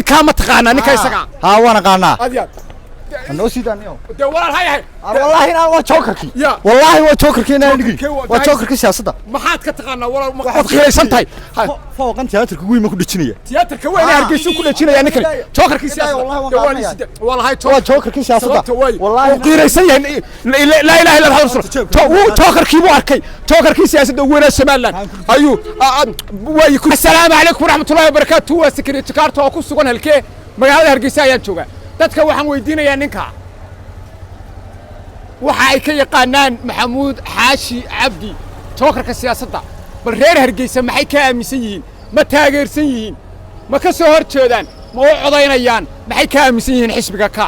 كام تقانا نكا يسقع ها وانا قانا أديان أنا أسيداني والله هاي والله أنا وشوكركي والله وشوكركي أنا نجي وشوكركي سياسة ما حد كتقانا ولا ما خير سنتاي فوق أنت تياترك وين ما كنت تشنيه تياترك وين هرجيسو كل تشنيه يعني كل شوكركي سياسة والله هاي شوكركي سياسة والله غير سيء لا إله إلا الله شوكركي مو أركي شوكركي سياسة وين الشمال أيوه ويكون السلام عليكم ورحمة الله وبركاته وسكرت كارت وكوس سكون هالكي ما هذا هرجيسا ينشوفه dadka waxaan weydiinayaa ninka waxa ay ka yaqaanaan maxamuud xaashi cabdi tookarka siyaasadda bal reer hargeysa maxay ka aaminsan yihiin ma taageersan yihiin ma ka soo horjeedaan ma u codaynayaan maxay ka aaminsan yihiin xisbiga ka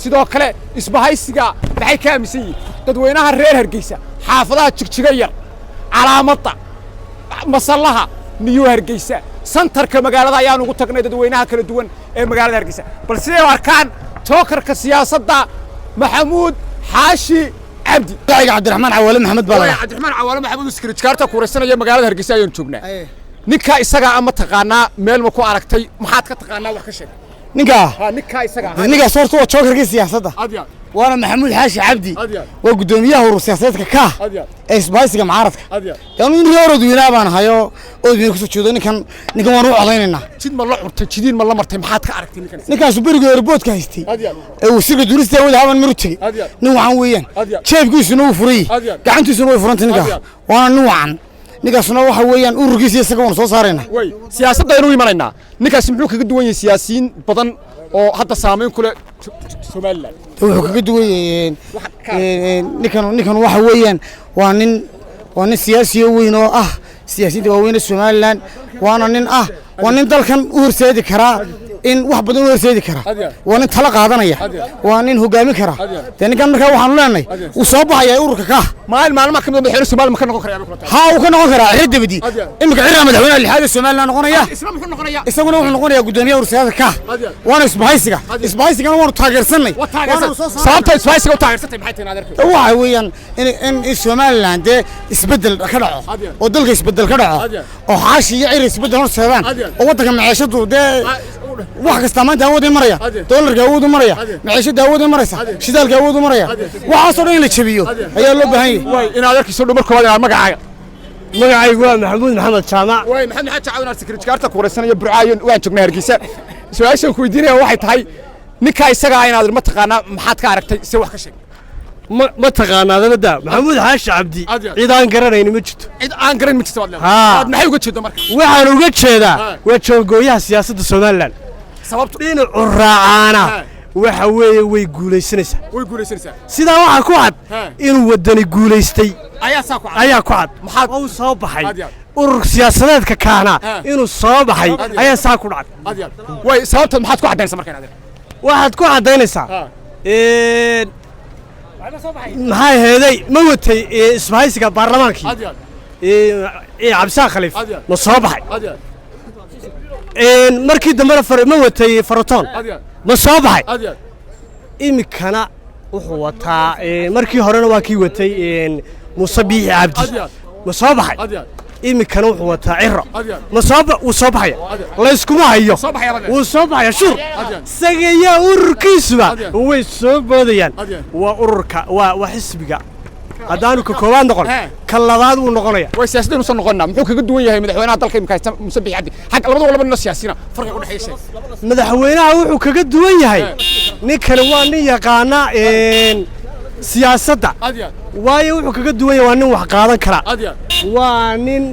sidoo kale isbahaysiga maxay ka aaminsan yihiin dadweynaha reer hargeysa xaafadaha jigjiga yar calaamadda masallaha niyo hargeysa santarka magaalada ayaan ugu tagnay dadweynaha kala duwan ee magaalada hargeysa bal sidee arkaan tookarka siyaasadda maxamuud xaashi cabdi cabdiraxmaan cawaale maxamed baa cabdiraxmaan cawaale maxamed iskirijkaarta ku raysanaya magaalada hargeysa ayaan joognaa ninka isaga ama taqaanaa meel ma ku aragtay maxaad ka taqaanaa wax ka sheeg ninka isaga soortu waa tookarka siyaasadda وانا محمود حاشي عبدي وقدوميه ورسياساتك كاه اسبايسك معارضك كانوا ينورد وينابان هايو اودين كسو جودو نكان وانو عديننا جيد ما لا عرتay jidin ma la martay maxaad ka aragtay ninkaas bariga airport ka haystay ee wasiga durista wada haban marutay nin waxan weeyaan jeebkiisuna uu furay gacantiisuna way furantay ninka waana nin waxan ninkaasna waxa weeyaan ururkiisa isaga wan soo saarayna way siyaasadda inuu imanayna ninkaas muxuu kaga duwan yahay siyaasiyiin badan oo hadda saameyn ku leh Somaliland wuxuu kaga duwan yahay ninkan waxa weeyaan waa nin siyaasi weyn oo ah siyaasiyiinta waaweyn ee Somaliland waana nin dalkan u horseedi kara in wax badan u horseedi kara waa nin tala qaadanaya waa nin hogaamin kara ninkan markaa waxaan leenahay uu soo baxaya ururka ka maalmaha kamid madaxweyne Soomaaliya ma ka noqon karaa ها uu ka noqon karaa xidibadi imika ciidan madaxweynaha lixaad Soomaaliland noqonaya isaguna wuxuu noqonayaa gudoomiyaha ururada ka waana isbahaysiga waanu taageersanay sababta isbahaysiga u taageersatay maxay tahay adeerka waxa weeyaan in Soomaaliland isbedel ka dhaco oo dalka isbedel ka dhaco oo xaashi iyo ciidan isbedel horseedaan oo wadanka maciishadu wax kasta maanta awood maraya dollarka awood maraya maciishada awood maraysa shidaalka awood maraya waxa soo dhan la jabiyo ayaa loo baahan yahay in adeerkiisu dhumar kooda magacaaga waa maxamuud maxamed jaamac way maxamed caawinaar sekretariyaadka ku wareysanaya burcaayon waan joognaa hargeysa su'aashan ku weydiinaya waxay tahay ninka isaga inaad ma taqaana maxaad ka aragtay si wax ka sheeg ما تقانا هذا محمود حاشي عبدي عيدان قرنين مجد عيدان قرن مجد ها maxay uga jeedo marka waxaan uga jeedaa waa joogooyaha siyaasadda Soomaaliland sababtu in uraacana waxa weeye way guuleysanaysaa sida waxa ku cad inuu wadani guuleystay ayaa ku cad maxaa uu soo baxay urur siyaasadeedka kaana inuu soo baxay ayaa saa ku dhacay way sababta maxaad ku cadaynaysaa marka waxaad ku cadaynaysaa maxay heeday ma watay isbahaysiga baarlamaankii cabsaa khaliif ma soo baxay markii dambe ma watay faratoon ma soo baxay imikana wuxuu wataa markii horena waa kii watay Muuse Biixi Cabdi ma soo baxay imikana wuxuu wataa ciro ma soo baxay la iskuma hayo wuu soo baxay shur sagaya ururkiisuba way soo boodayaan waa ururka waa xisbiga hadaanu ka koobaan noqon ka labaad uu noqonaya way siyaasadda inuu soo noqonaa muxuu kaga duwan yahay madaxweynaha dalka imika Muuse Biixi Cabdi xaq labadaba nin siyaasiina farqiga u dhaxeeya madaxweynaha wuxuu kaga duwan yahay ninkan waa nin yaqaana siyaasadda waayo wuxuu kaga duwan yahay waa nin wax qaadan kara waa nin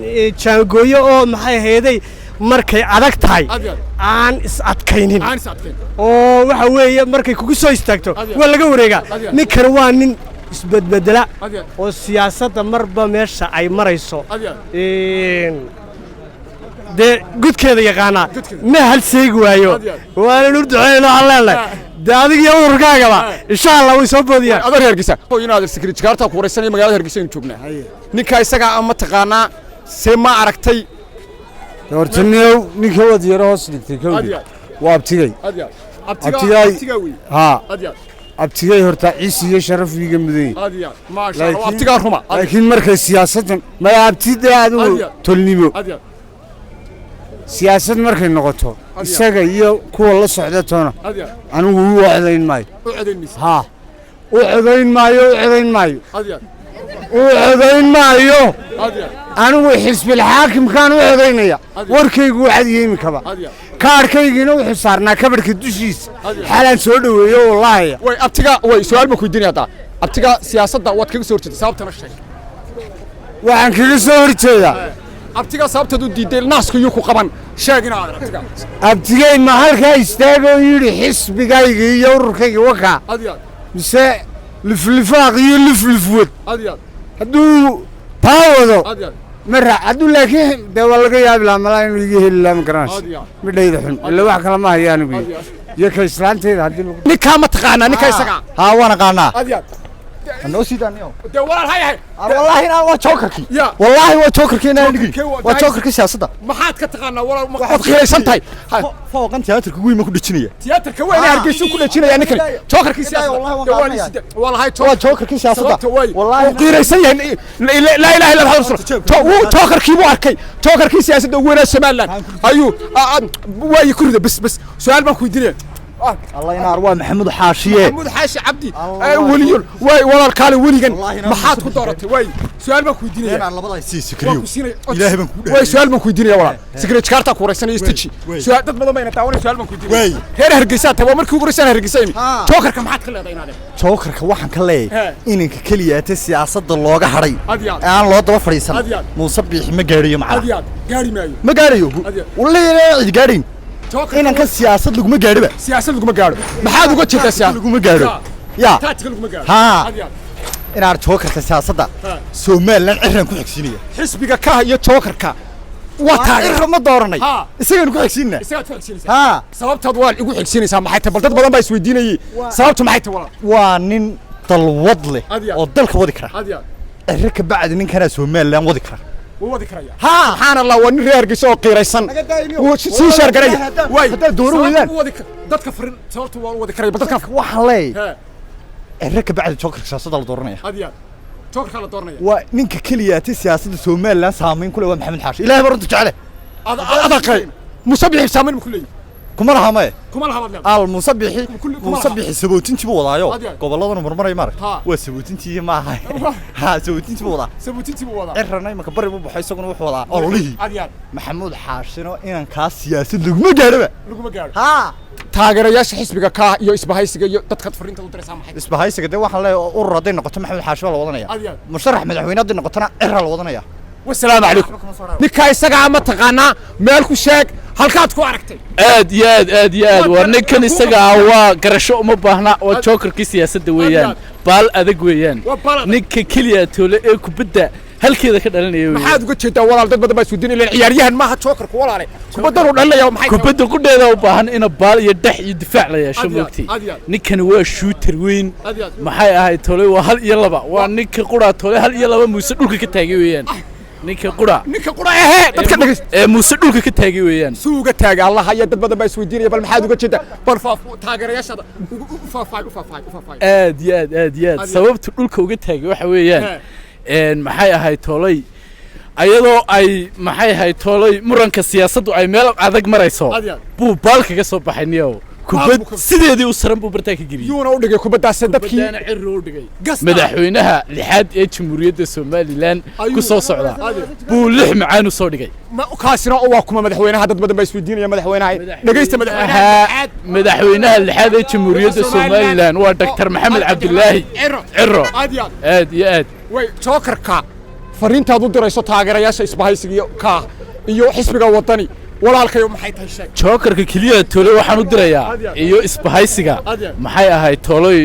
jaangooyo oo maxay heeday markay adag tahay aan is adkaynin oo waxa weeye markay kugu soo istaagto waa laga wareegaa ninkan waa nin isbedbedela oo siyaasadda marba meesha ay marayso de gudkeeda yaqaana ma hal seegi waayo waana nur duceeyno haleelay daadiga iyo ururkaagaba insha Allah way soo boodiyaan adeer Hargeysa oo inaad sekretariyaadka ku wareysanay magaalada Hargeysa in joognaa ninka isaga ama taqaana see ma aragtay hortaniyow ninka wad yar hoos dhigtay kawdi waa abtigay ha abtigay horta ciisi iyo sharaf wiiga muday ma sha Allah abtigaa ruma laakiin markay siyaasaddan ma abtida aadu tolnimo siyaasad markay noqoto isaga iyo kuwa la socda toona anigu u codayn maayo ها وعدين مايو أنا حزب الحاكم كانوا عدينيا وركي وعد يمي كبا كاركينا وحصارنا كبر كدوشيس حالا سودو والله وي أبتيغا وي سؤال ما كويديني هذا أبتيغا سياسة دا وات كيف صورتي سابتنا الشيء وعن كيف صورتي أبتيغا سابتنا دو ديديل ناس كيوكو قبان شاقنا هذا أبتيغا ما هالكا يستاقو يوري حزب قايقي يوركي وكا بس الفلفاق يلفلفوت هدو باوضو مرة هدو لكن ده والله يا بلا ملاين يجيه إلا مكرانس بدي يدحون اللي واحد كلامه هي أنا بي يك إسلام تيجي هدي نكامة تقانا نكاي سكا ها وانا قانا أنا أسيدانيو ده والله والله أنا واتشوكركي والله واتشوكركي أنا نجي واتشوكركي سياسة ما حد كتقانا ولا ما خير سنتاي فوق أنت تياتر كوي ما كنت تشنيه تياتر كوي أنا أرجع كل شيء يعني كل شوكركي سياسة والله هاي شوكركي سياسة والله غير سيء لا إله إلا الله شوكركي ماركي شوكركي سياسة وين الشمال أيوه ويكرر بس سؤال ما كويدري الله ينار محمود حاشيه محمود حاشي عبدي وليون واي والله الكالي وليجن ما حد كدورته واي سؤال ما كويديني انا لبدا سي سكريو ilaahay baan ku way su'aal ma kuydiinaya wala secret karta ku waraysan istaji su'aal dad badan bayna taawan su'aal ma kuydiinay heer Hargeysa taa markii ugu horeysan Hargeysa imi jokerka maxaad ka leedahay inaad jokerka waxaan ka leeyahay inanka kaliyaata siyaasadda looga haray aan loo daba fariisan Muuse Biixi ma gaariyo macna gaari maayo ma gaariyo wallahi cid gaarin inanka siyaasad lagu ma gaariba siyaasad lagu ma gaaro maxaad uga jeedaa siyaasad lagu ma gaaro ya taatiga lagu ma gaaro ha inaan jokerka siyaasadda Soomaaliland ciidan ku xigsiinaya xisbiga ka iyo jokerka واتاغر ما دورنay isaga ku xigsiinna isaga ku xigsiinaysa ha sababtaad waa igu xigsiinaysa maxay tahay dad badan baa isweydiinayay sababtu maxay tahay walaal waa nin dalwad leh oo dalka wadi kara rika bacdi nin kana Soomaaliland wadi kara wadi karaya ha subxaan allah waa nin reer Hargeysa oo qiiraysan si shar garay way hada dooro weeyaan dadka farin sababtu waa wadi karaya dadka waxa leey rika bacdi joker siyaasadda la dooranaya jokerka la dooranaya waa ninka kaliyaati siyaasadda Soomaaliland saameyn ku leh waa Maxamed Xaashi ilaahay barunta jecel adaqay Muuse Biixi saameyn ku leeyahay kuma lahamay kuma lahamay al Muuse Biixi sabootintii buu wadaayo goboladana marmaray mar waa sabootintii ma ahay ha sabootintii buu wadaa cirranay ma ka bari buu baxay isaguna wuxuu wadaa ololihi Maxamed Xaashino inaan ka siyaasad lagu gaaro ha taageerayaasha xisbiga ka iyo isbahaysiga iyo dadka fariinta u diraysa maxay isbahaysiga waxa la urur haday noqoto Maxamed Xaashi la wadanaya musharax madaxweyne haday noqotona cirra la wadanaya والسلام عليكم نكاي سغا ما تقانا ميل كو شيك halkaad ku aragtay aad war ninkan isaga waa garasho uma baahna waa jokerkii siyaasadda weeyaan baal adag weeyaan ninka kaliya toole ee kubadda halkeeda ka dhalinaya maxaad uga jeedaa walaal dad badan baa isweydiin ilaa ciyaaryahan maaha jokerku walaale kubadda uu dhalinaya maxay kubadda qudheeda u baahan in baal iyo dhax iyo difaac la yeesho moogtay ninkan waa shooter weyn maxay ahayd toole waa hal iyo laba waa ninka qura toole hal iyo laba Muuse dhulka ka taagay weeyaan ninka qura dadka dhageysta Muuse dhulka ka taagay weeyaan suuga taagay Allah ayaa dad badan baa isweydiinaya bal maxaad uga jeedaa bal taageerayaashada u faafay aad sababtu dhulka uga taagay waxa weeyaan maxay ahayd toolay ayadoo ay maxay ahayd toolay muranka siyaasaddu ay meel adag marayso buu baal kaga soo baxay niyow kubad sideedii u saran buu bartaa ka geliyay yuuna u dhigay kubadaas dadkii dadana cirro u dhigay madaxweynaha lixaad ee Jamhuuriyadda Soomaaliland ku soo socda buu lix macaan u soo dhigay kaasina waa kuma madaxweynaha dad badan baa isweydiinaya madaxweynaha dhageysta madaxweynaha lixaad ee Jamhuuriyadda Soomaaliland waa Dr. Maxamed Cabdullaahi cirro aad way jokerka fariintaad u dirayso taageerayaasha isbahaysiga ka iyo xisbiga wadani walaalkayo maxay tahay sheeg jokerka kaliya toole waxaan u dirayaa iyo isbahaysiga maxay ahayd toolay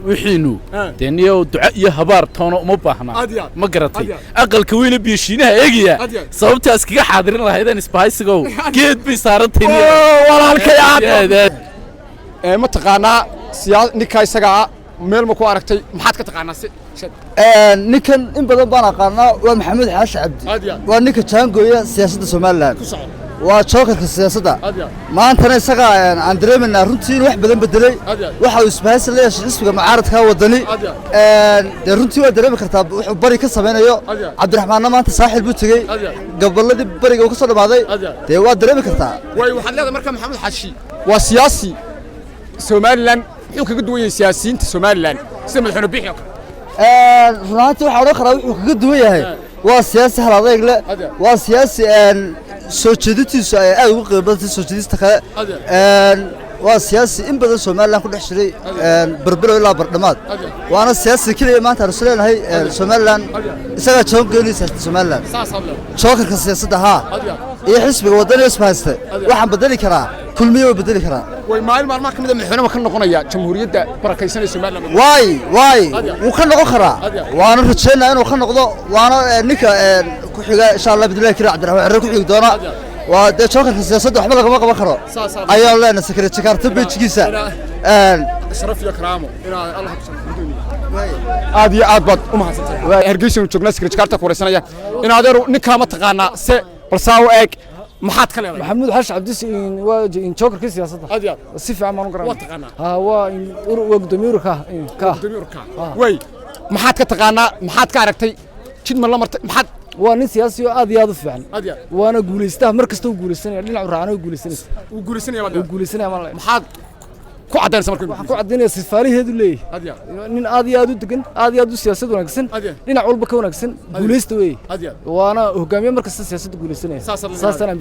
wixiinu deeniyo duca iyo habaar toono uma baahna ma garatay aqalka weyn biishinaha eegaya sababtaas kaga xaadirin lahaydeen isbahaysiga geed bay saarantay walaalkayo ma taqaanaa ninka isaga meel ma ku aragtay maxaad ka taqaanaa ninkan in badan baan aqaanaa waa Maxamed Xaashi Cabdi waa ninka jaangooya siyaasadda Soomaaliland waa jookarka siyaasadda maantana isaga aan dareemayna runtii wax badan bedelay waxa uu isbahaysi la yeeshay xisbiga mucaaradka wadani dee runtii waa dareemi kartaa wuxuu bari ka samaynayo cabdiraxmaanna maanta saaxiil buu tegey gobolladii bariga uu ka soo dhamaaday dee waa dareemi kartaa way waxaad leedahay marka maxamuud xaashi waa siyaasi somalilan wuxuu kaga duwan yahay siyaasiyiinta somalilan sida madaxweyne biixi oo kale runaantii waxaa odhan karaa wuxuu kaga duwan yahay waa siyaasi hal adayg leh waa siyaasi soo jeedintiisu ay aad ugu qiimo badantay soo jeedista kale waa siyaasi in badan somalilan ku dhex jiray berberow ilaa bardhamaad waana siyaasi keliya maanta aan isu leenahay somalilan isagaa joon geynaysa somalilan jookarka siyaasadda haa iyo xisbiga wadani isbahayste waxaan bedeli karaa kulmiye way bedeli karaa way maalin maalmaha ka mid ah madaxweynaha ka noqonaya jamhuuriyadda barakaysanaya somalilan waay wuu ka noqon karaa waana rajaynaa inuu ka noqdo waana ninka ku xiga insha allah bidilaahi kariim cabdiraxmaan xerre ku xigi doona waa dee jookarka siyaasadda waxba lagama qaban karo ayaan leenahay sekretary jakarta bejigiisa sharaf iyo karaamo inaa allah ku sharfo aad iyo aad baad u mahadsantahay hargeysa joognaa sekretary jakarta ku wareysanaya in adeeru ninka ma taqaanaa se balsaawo eeg maxaad ka leedahay maxamuud xaashi cabdis waa jookarka siyaasadda si fiican baan u garanaa waa taqaanaa waa gudoomiyaha way maxaad ka taqaanaa maxaad ka aragtay jid ma la martay maxaad waa nin siyaasi oo aad iyo aad u fiican waana guulaystaha mar kasta uu guulaysanaya dhinacu raacana uu guulaysanaya maxaad ku cadaynaysa markii waxaan ku cadaynaya sifaaliheedu leeyahay nin aad iyo aad u degan aad iyo aad u siyaasad wanaagsan dhinac walba ka wanaagsan guulaysta weeye waana hogaamiye mar kasta siyaasadda guulaysanaya saasana